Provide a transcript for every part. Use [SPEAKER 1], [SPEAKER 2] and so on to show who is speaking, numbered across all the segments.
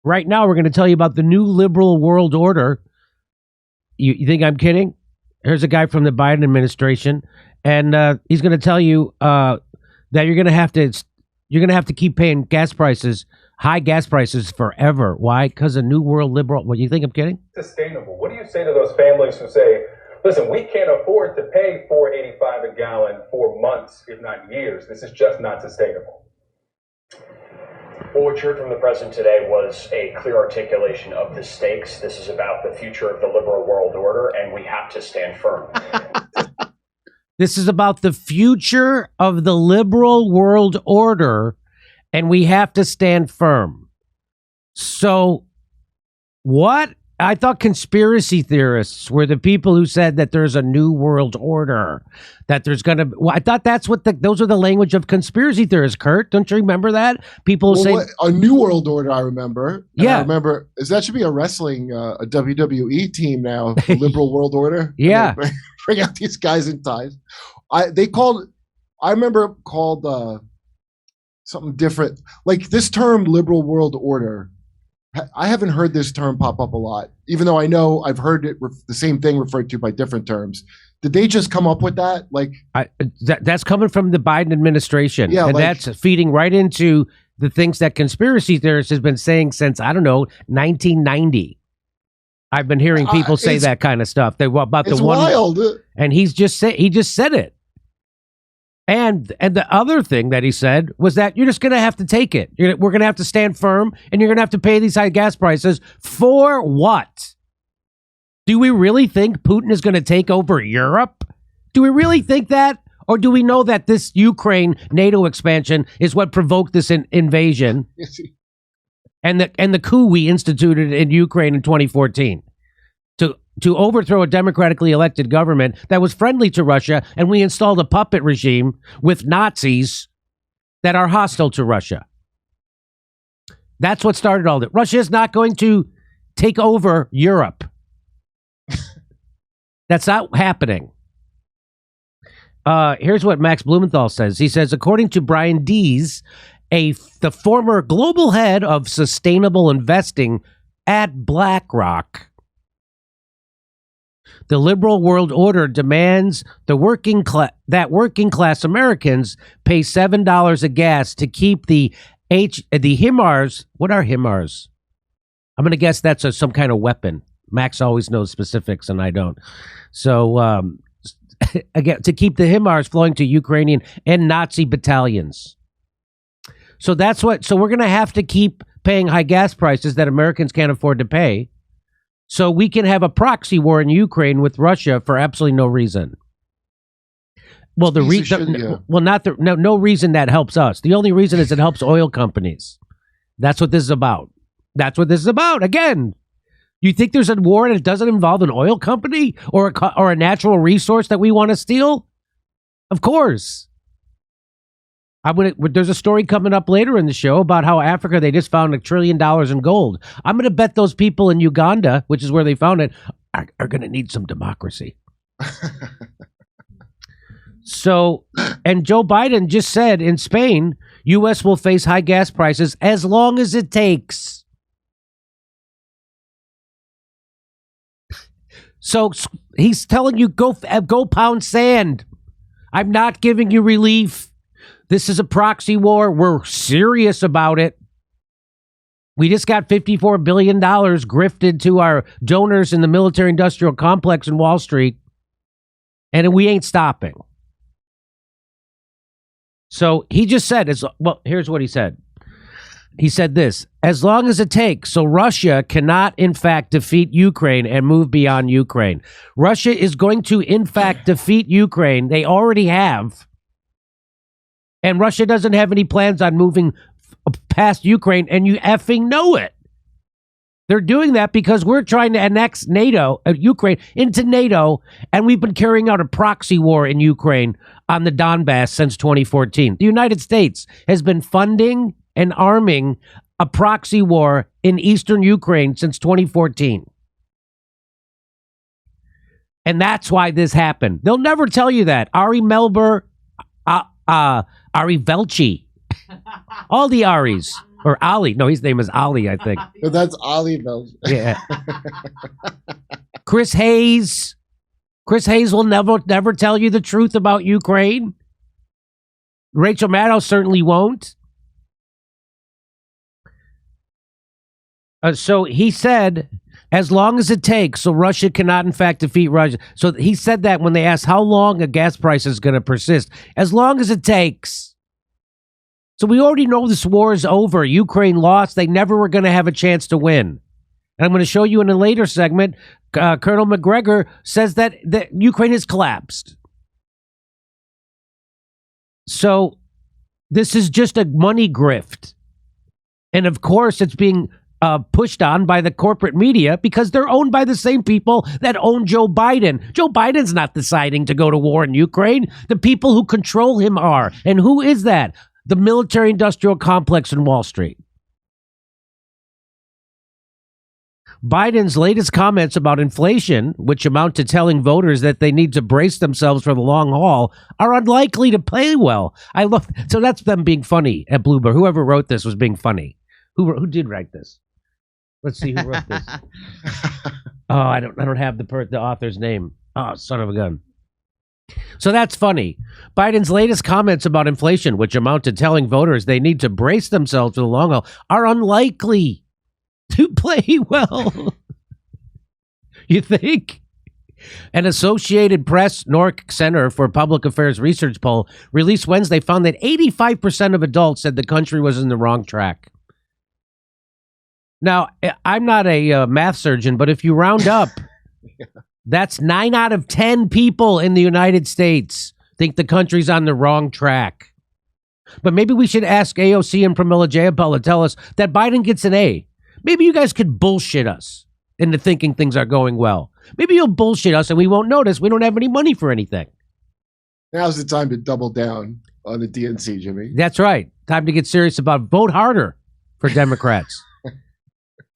[SPEAKER 1] Right now, we're going to tell you about the new liberal world order. You think I'm kidding? Here's a guy from the Biden administration, and he's going to tell you that you're going to have to keep paying high gas prices forever. Why? Because a new world liberal. What, you think I'm kidding?
[SPEAKER 2] Sustainable. What do you say to those families who say, listen, we can't afford to pay $4.85 a gallon for months, if not years. This is just not sustainable.
[SPEAKER 3] Well, what you heard from the president today was a clear articulation of the stakes. This is about the future of the liberal world order, and we have to stand firm.
[SPEAKER 1] This is about the future of the liberal world order, and we have to stand firm. So, what? I thought conspiracy theorists were the people who said that there's a new world order, that there's going to. Well, I thought those are the language of conspiracy theorists. Kurt, don't you remember that? People say
[SPEAKER 4] a new world order. I remember.
[SPEAKER 1] Yeah,
[SPEAKER 4] I remember. That should be a wrestling, a WWE team now. The liberal world order.
[SPEAKER 1] Yeah,
[SPEAKER 4] bring out these guys in ties. I remember called something different, like this term, liberal world order. I haven't heard this term pop up a lot, even though I know I've heard it the same thing referred to by different terms. Did they just come up with that? Like
[SPEAKER 1] that's coming from the Biden administration,
[SPEAKER 4] yeah,
[SPEAKER 1] and that's feeding right into the things that conspiracy theorists has been saying since 1990. I've been hearing people say that kind of stuff. About the one,
[SPEAKER 4] wild.
[SPEAKER 1] And he just said it. And the other thing that he said was that you're just going to have to take it. We're going to have to stand firm, and you're going to have to pay these high gas prices for what? Do we really think Putin is going to take over Europe? Do we really think that? Or do we know that this Ukraine NATO expansion is what provoked this invasion and the coup we instituted in Ukraine in 2014? To overthrow a democratically elected government that was friendly to Russia, and we installed a puppet regime with Nazis that are hostile to Russia. That's what started all that. Russia is not going to take over Europe. That's not happening. Here's what Max Blumenthal says. He says, according to Brian Dees, the former global head of sustainable investing at BlackRock, the liberal world order demands that working class Americans pay $7 a gas to keep the HIMARS. What are HIMARS? I'm going to guess that's some kind of weapon. Max always knows specifics, and I don't. So, again, to keep the HIMARS flowing to Ukrainian and Nazi battalions. So that's what. So we're going to have to keep paying high gas prices that Americans can't afford to pay, so we can have a proxy war in Ukraine with Russia for absolutely no reason. Well, no reason that helps us. The only reason is it helps oil companies. That's what this is about. That's what this is about. Again, you think there's a war and it doesn't involve an oil company or a natural resource that we want to steal? Of course. There's a story coming up later in the show about how Africa, they just found $1 trillion in gold. I'm going to bet those people in Uganda, which is where they found it, are going to need some democracy. So, and Joe Biden just said in Spain, U.S. will face high gas prices as long as it takes. So he's telling you, go pound sand. I'm not giving you relief. This is a proxy war. We're serious about it. We just got $54 billion grifted to our donors in the military-industrial complex in Wall Street, and we ain't stopping. So he just said, here's what he said. He said this, as long as it takes, so Russia cannot, in fact, defeat Ukraine and move beyond Ukraine. Russia is going to, in fact, defeat Ukraine. They already have. And Russia doesn't have any plans on moving past Ukraine, and you effing know it. They're doing that because we're trying to annex Ukraine into NATO, and we've been carrying out a proxy war in Ukraine on the Donbass since 2014. The United States has been funding and arming a proxy war in eastern Ukraine since 2014. And that's why this happened. They'll never tell you that. Ari Melber, Ari Velci, all the Aris. Or Ali. No, his name is Ali, I think.
[SPEAKER 4] So that's Ali Bells.
[SPEAKER 1] Yeah. Chris Hayes. Chris Hayes will never tell you the truth about Ukraine. Rachel Maddow certainly won't. So he said, as long as it takes, so Russia cannot in fact defeat Russia. So he said that when they asked how long a gas price is going to persist. As long as it takes. So we already know this war is over. Ukraine lost. They never were going to have a chance to win. And I'm going to show you in a later segment, Colonel McGregor says that Ukraine has collapsed. So this is just a money grift. And of course, it's being pushed on by the corporate media because they're owned by the same people that own Joe Biden. Joe Biden's not deciding to go to war in Ukraine. The people who control him are. And who is that? The military-industrial complex in Wall Street. Biden's latest comments about inflation, which amount to telling voters that they need to brace themselves for the long haul, are unlikely to play well. So that's them being funny at Bloomberg. Whoever wrote this was being funny. Who did write this? Let's see who wrote this. Oh, I don't have the author's name. Oh, son of a gun. So that's funny. Biden's latest comments about inflation, which amount to telling voters they need to brace themselves for the long haul, are unlikely to play well. You think? An Associated Press Nork Center for Public Affairs research poll released Wednesday found that 85% of adults said the country was in the wrong track. Now, I'm not a math surgeon, but if you round up, that's 9 out of 10 people in the United States think the country's on the wrong track. But maybe we should ask AOC and Pramila Jayapal to tell us that Biden gets an A. Maybe you guys could bullshit us into thinking things are going well. Maybe you'll bullshit us and we won't notice we don't have any money for anything.
[SPEAKER 4] Now's the time to double down on the DNC, Jimmy.
[SPEAKER 1] That's right. Time to get serious about vote harder for Democrats.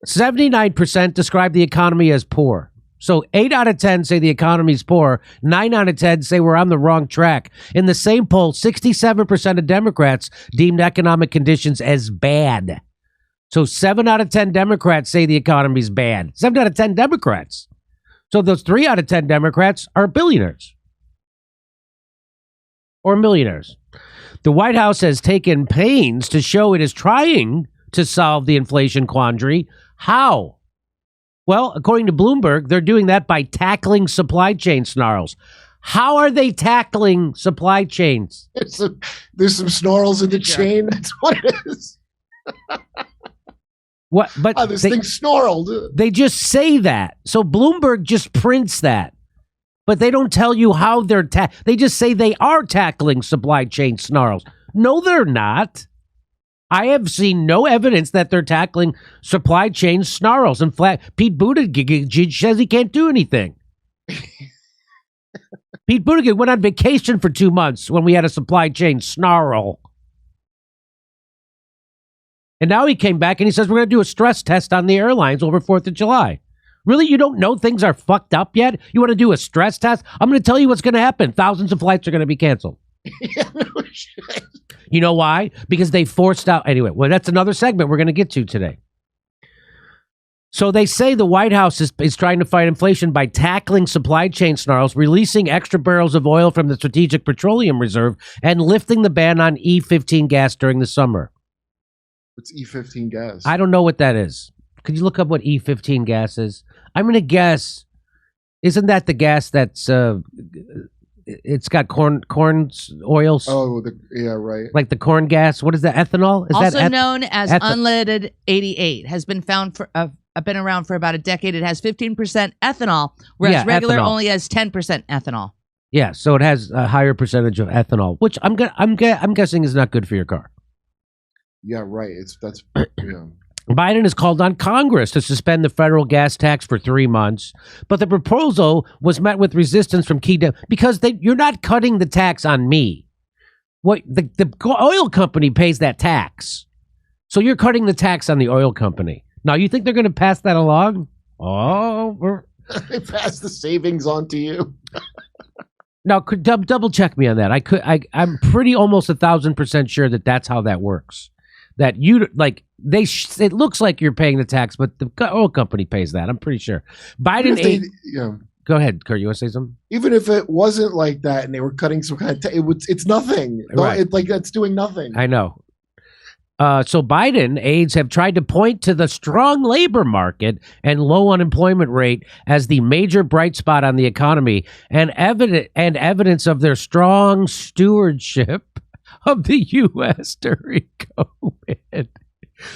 [SPEAKER 1] 79% describe the economy as poor. So 8 out of 10 say the economy's poor. 9 out of 10 say we're on the wrong track. In the same poll, 67% of Democrats deemed economic conditions as bad. So 7 out of 10 Democrats say the economy's bad. 7 out of 10 Democrats. So those 3 out of 10 Democrats are billionaires. Or millionaires. The White House has taken pains to show it is trying to solve the inflation quandary. How? Well, according to Bloomberg, they're doing that by tackling supply chain snarls. How are they tackling supply chains?
[SPEAKER 4] There's some snarls in the chain. That's what it is.
[SPEAKER 1] What? But
[SPEAKER 4] this thing snarled.
[SPEAKER 1] They just say that. So Bloomberg just prints that. But they don't tell you how they're they just say they are tackling supply chain snarls. No, they're not. I have seen no evidence that they're tackling supply chain snarls. In fact, Pete Buttigieg says he can't do anything. Pete Buttigieg went on vacation for 2 months when we had a supply chain snarl. And now he came back and he says we're going to do a stress test on the airlines over 4th of July. Really? You don't know things are fucked up yet? You want to do a stress test? I'm going to tell you what's going to happen. Thousands of flights are going to be canceled.
[SPEAKER 4] Yeah, no shit.
[SPEAKER 1] You know why? Because they forced out. Anyway, well, that's another segment we're going to get to today. So they say the White House is trying to fight inflation by tackling supply chain snarls, releasing extra barrels of oil from the Strategic Petroleum Reserve, and lifting the ban on E15 gas during the summer.
[SPEAKER 4] What's E15 gas?
[SPEAKER 1] I don't know what that is. Could you look up what E15 gas is? I'm going to guess. Isn't that the gas that's it's got corn oils?
[SPEAKER 4] Oh, yeah, right.
[SPEAKER 1] Like the corn gas. What is that? Ethanol? Is
[SPEAKER 5] also
[SPEAKER 1] that
[SPEAKER 5] known as unleaded 88, has been found for been around for about a decade. It has 15% ethanol, whereas regular
[SPEAKER 1] ethanol
[SPEAKER 5] only has 10% ethanol.
[SPEAKER 1] Yeah, so it has a higher percentage of ethanol, which I'm guessing is not good for your car.
[SPEAKER 4] Yeah, right. Yeah.
[SPEAKER 1] Biden has called on Congress to suspend the federal gas tax for 3 months, but the proposal was met with resistance from because you're not cutting the tax on me. What the oil company pays that tax, so you're cutting the tax on the oil company. Now you think they're going to pass that along? Oh,
[SPEAKER 4] they pass the savings on to you.
[SPEAKER 1] Now, double check me on that. I'm pretty almost 1,000% sure that that's how that works. that you like. It looks like you're paying the tax, but the oil company pays that. I'm pretty sure. Biden. Go ahead, Kurt. You want to say something?
[SPEAKER 4] Even if it wasn't like that, and they were cutting some kind of, it's nothing.
[SPEAKER 1] Right.
[SPEAKER 4] It's like that's doing nothing.
[SPEAKER 1] I know. So Biden aides have tried to point to the strong labor market and low unemployment rate as the major bright spot on the economy and evidence of their strong stewardship of the U.S. during COVID.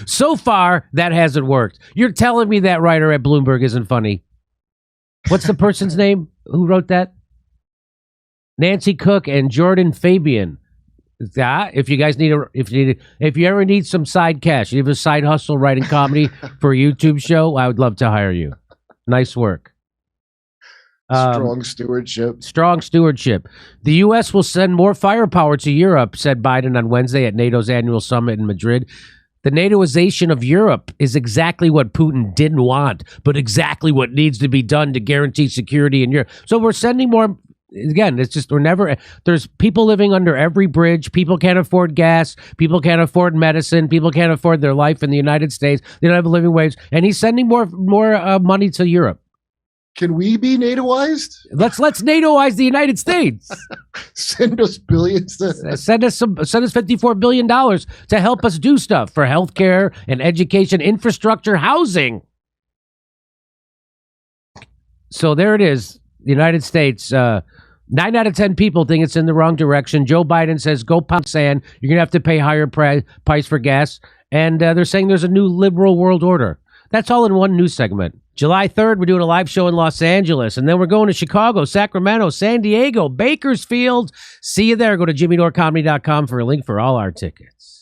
[SPEAKER 1] So far, that hasn't worked. You're telling me that writer at Bloomberg isn't funny? What's the person's name who wrote that? Nancy Cook and Jordan Fabian. If you guys if you ever need some side cash, you have a side hustle writing comedy for a YouTube show, I would love to hire you. Nice work.
[SPEAKER 4] Strong stewardship.
[SPEAKER 1] Strong stewardship. The U.S. will send more firepower to Europe, said Biden on Wednesday at NATO's annual summit in Madrid. The NATOization of Europe is exactly what Putin didn't want, but exactly what needs to be done to guarantee security in Europe. So we're sending more. Again, it's just there's people living under every bridge. People can't afford gas. People can't afford medicine. People can't afford their life in the United States. They don't have a living wage. And he's sending more money to Europe.
[SPEAKER 4] Can we be NATOized?
[SPEAKER 1] Let's NATOize the United States.
[SPEAKER 4] Send us billions.
[SPEAKER 1] Send us $54 billion to help us do stuff for healthcare and education, infrastructure, housing. So there it is. The United States, 9 out of 10 people think it's in the wrong direction. Joe Biden says, go pound sand. You're going to have to pay higher price for gas. And they're saying there's a new liberal world order. That's all in one news segment. July 3rd, we're doing a live show in Los Angeles, and then we're going to Chicago, Sacramento, San Diego, Bakersfield. See you there. Go to JimmyDoreComedy.com for a link for all our tickets.